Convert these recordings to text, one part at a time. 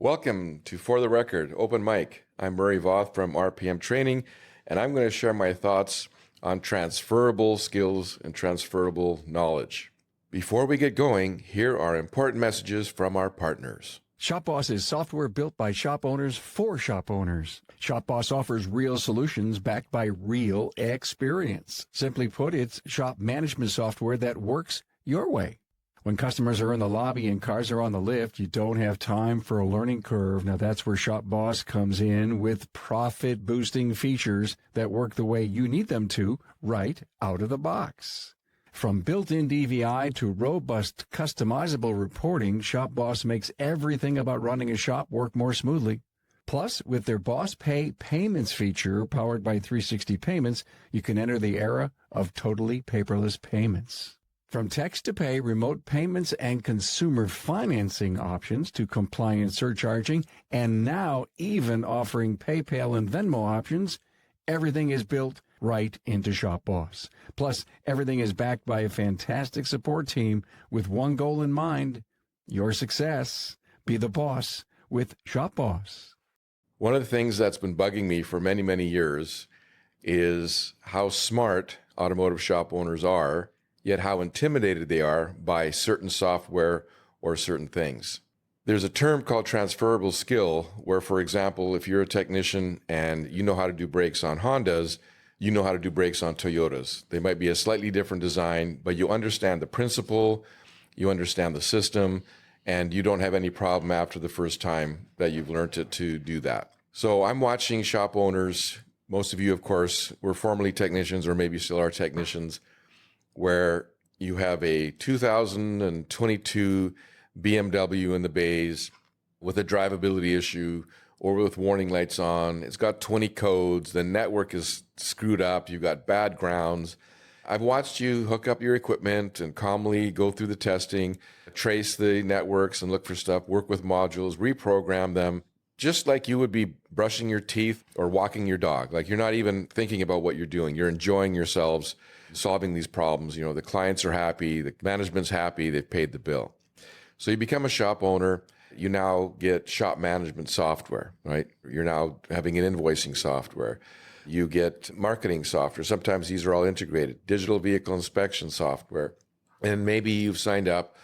Welcome to For the Record, Open Mic. I'm Murray Voth from RPM Training, and I'm going to share my thoughts on transferable skills and transferable knowledge. Before we get going, here are important messages from our partners. ShopBoss is software built by shop owners for shop owners. ShopBoss offers real solutions backed by real experience. Simply put, it's shop management software that works your way. When customers are in the lobby and cars are on the lift, you don't have time for a learning curve. Now that's where ShopBoss comes in with profit-boosting features that work the way you need them to right out of the box. From built-in DVI to robust customizable reporting, ShopBoss makes everything about running a shop work more smoothly. Plus, with their Boss Pay payments feature powered by 360 Payments, you can enter the era of totally paperless payments. From text-to-pay, remote payments, and consumer financing options to compliant surcharging, and now even offering PayPal and Venmo options, everything is built right into ShopBoss. Plus, everything is backed by a fantastic support team with one goal in mind: your success. Be the boss with ShopBoss. One of the things that's been bugging me for many, many years is how smart automotive shop owners are, yet how intimidated they are by certain software or certain things. There's a term called transferable skill where, for example, if you're a technician and you know how to do brakes on Hondas, you know how to do brakes on Toyotas. They might be a slightly different design, but you understand the principle, you understand the system, and you don't have any problem after the first time that you've learned it to do that. So I'm watching shop owners, most of you, of course, were formerly technicians or maybe still are technicians, where you have a 2022 BMW in the bays with a drivability issue or with warning lights on. It's got 20 codes. The network is screwed up. You've got bad grounds. I've watched you hook up your equipment and calmly go through the testing, trace the networks and look for stuff, work with modules, reprogram them, just like you would be brushing your teeth or walking your dog. Like you're not even thinking about what you're doing. You're enjoying yourselves solving these problems. You know, the clients are happy, the management's happy, they've paid the bill. So you become a shop owner, you now get shop management software, right? You're now having an invoicing software. You get marketing software. Sometimes these are all integrated. Digital vehicle inspection software. And maybe you've signed up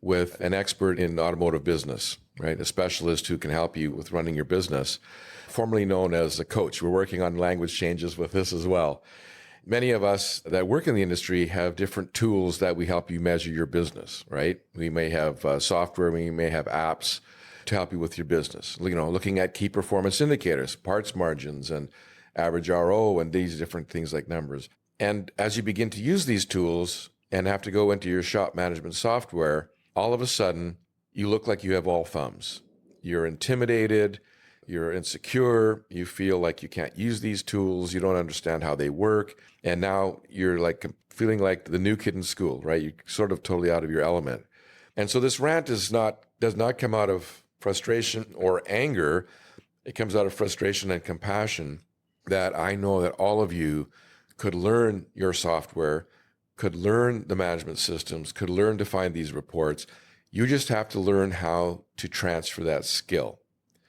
with an expert in automotive business, right? A specialist who can help you with running your business, formerly known as a coach. We're working on language changes with this as well. Many of us that work in the industry have different tools that we help you measure your business, right? We may have software, we may have apps to help you with your business. You know, looking at key performance indicators, parts margins, and average RO, and these different things like numbers. And as you begin to use these tools and have to go into your shop management software, all of a sudden, you look like you have all thumbs. You're intimidated, you're insecure, you feel like you can't use these tools, you don't understand how they work, and now you're like feeling like the new kid in school, right? You're sort of totally out of your element. And so this rant does not come out of frustration or anger. It comes out of frustration and compassion that I know that all of you could learn your software, could learn the management systems, could learn to find these reports. You just have to learn how to transfer that skill.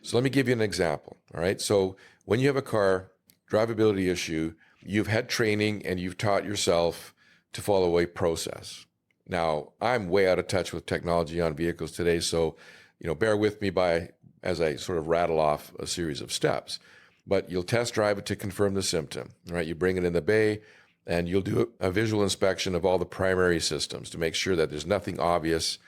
So let me give you an example, all right? So when you have a car drivability issue, you've had training and you've taught yourself to follow a process. Now, I'm way out of touch with technology on vehicles today, so bear with me as I sort of rattle off a series of steps. But you'll test drive it to confirm the symptom, right? You bring it in the bay and you'll do a visual inspection of all the primary systems to make sure that there's nothing obvious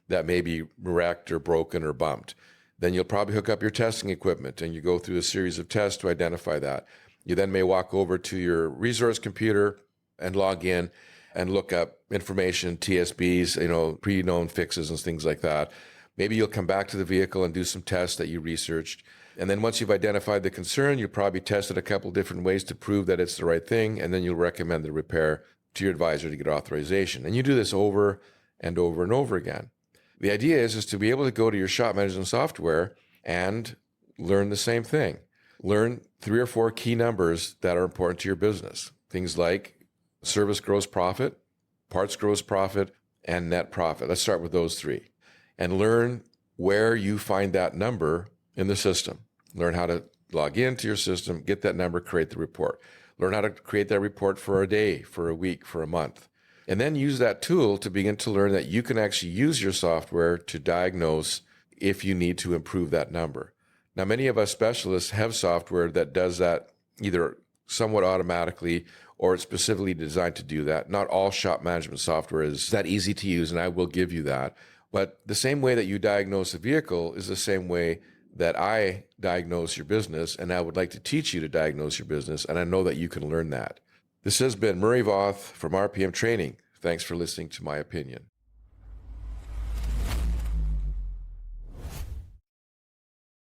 that may be wrecked or broken or bumped. Then you'll probably hook up your testing equipment and you go through a series of tests to identify that. You then may walk over to your resource computer and log in and look up information, TSBs, pre-known fixes and things like that. Maybe you'll come back to the vehicle and do some tests that you researched. And then once you've identified the concern, you'll probably test it a couple different ways to prove that it's the right thing. And then you'll recommend the repair to your advisor to get authorization. And you do this over and over and over again. The idea is to be able to go to your shop management software and learn the same thing. Learn 3 or 4 key numbers that are important to your business. Things like service gross profit, parts gross profit, and net profit. Let's start with those 3. And learn where you find that number in the system. Learn how to log into your system, get that number, create the report. Learn how to create that report for a day, for a week, for a month. And then use that tool to begin to learn that you can actually use your software to diagnose if you need to improve that number. Now, many of us specialists have software that does that either somewhat automatically or it's specifically designed to do that. Not all shop management software is that easy to use, and I will give you that. But the same way that you diagnose a vehicle is the same way that I diagnose your business, and I would like to teach you to diagnose your business, and I know that you can learn that. This has been Murray Voth from RPM Training. Thanks for listening to my opinion.